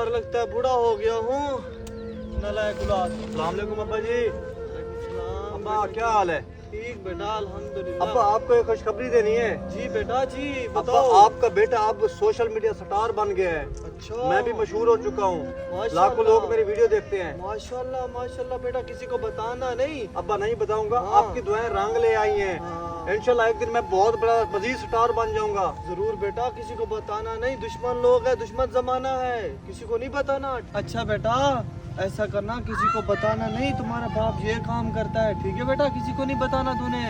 यार लगता है बूढ़ा हो गया हूँ। नालायक औलाद। अस्सलाम वालेकुम अब्बा जी। सलाम। अब्बा क्या हाल है? ठीक बेटा अल्हम्दुलिल्लाह। अब्बा आपको एक खुशखबरी देनी है। जी बेटा जी अब्बा बताओ। आपका बेटा अब सोशल मीडिया स्टार बन गया है। अच्छा मैं भी मशहूर हो चुका हूँ। माशाल्लाह। लाखों लोग मेरी वीडियो देखते हैं। माशाल्लाह माशाल्लाह बेटा किसी को बताना नहीं। अब्बा नहीं बताऊंगा, हाँ। आपकी दुआएं रंग ले आई हैं। हाँ। इंशाल्लाह एक दिन मैं बहुत बड़ा मजीद स्टार बन जाऊंगा। जरूर बेटा किसी को बताना नहीं, दुश्मन लोग है, दुश्मन जमाना है, किसी को नहीं बताना। अच्छा बेटा ऐसा करना, किसी को बताना नहीं तुम्हारा बाप ये काम करता है, ठीक है बेटा? किसी को नहीं बताना तूने।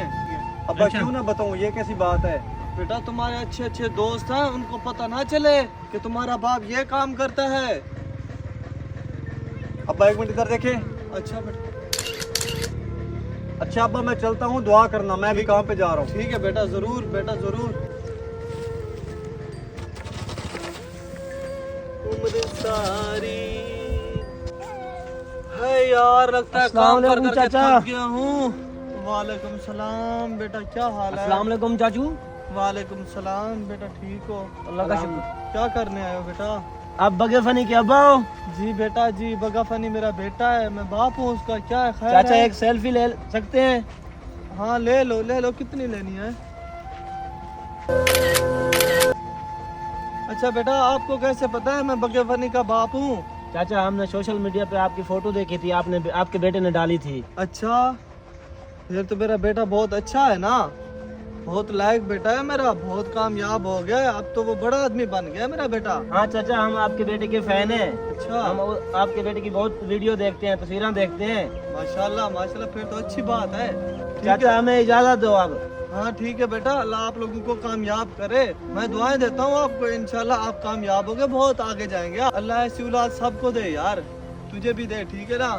अब्बा क्यों ना बताऊं, ये कैसी बात है? बेटा तुम्हारे अच्छे अच्छे दोस्त हैं, उनको पता ना चले कि तुम्हारा बाप ये काम करता है। अब्बा एक मिनट इधर देखे। अच्छा बेटा। अच्छा अब्बा मैं चलता हूँ, दुआ करना, मैं भी काम पे जा रहा हूँ। ठीक है बेटा जरूर बेटा जरूर। उम्र सारी है यार लगता है अस्सलाम काम कर वालेकुम करके चाचा। थक गया हूँ। वालेकुम सलाम बेटा, क्या हाल है? अस्सलाम वालेकुम चाचू। वालेकुम सलाम बेटा, ठीक हो? अल्लाह का शुक्र। क्या करने आए हो बेटा? आप बगे फनी के अब्बा हो? जी बेटा जी, बगा फनी मेरा बेटा है, मैं बाप हूँ उसका। क्या है खैर चाचा है? एक सेल्फी ले सकते हैं? हाँ ले लो, कितनी लेनी है? अच्छा बेटा आपको कैसे पता है मैं बगे फनी का बाप हूँ? चाचा हमने सोशल मीडिया पे आपकी फोटो देखी थी, आपने आपके बेटे ने डाली थी। अच्छा ये तो मेरा बेटा बहुत अच्छा है ना, बहुत लायक बेटा है मेरा, बहुत कामयाब हो गया है, अब तो वो बड़ा आदमी बन गया मेरा बेटा। हाँ चाचा हम आपके बेटे के फैन हैं। अच्छा हम आपके बेटे की बहुत वीडियो देखते हैं, तस्वीरें देखते हैं। माशाल्लाह माशाल्लाह, फिर तो अच्छी बात है। चाचा हमें इजाजत दो अब। हाँ ठीक है बेटा, अल्लाह आप लोगों को कामयाब करे, मैं दुआएं देता हूँ आपको, इंशाल्लाह आप कामयाब होगे, बहुत आगे जाएंगे। अल्लाह ऐसी औलाद सबको दे यार, तुझे भी दे, ठीक है ना?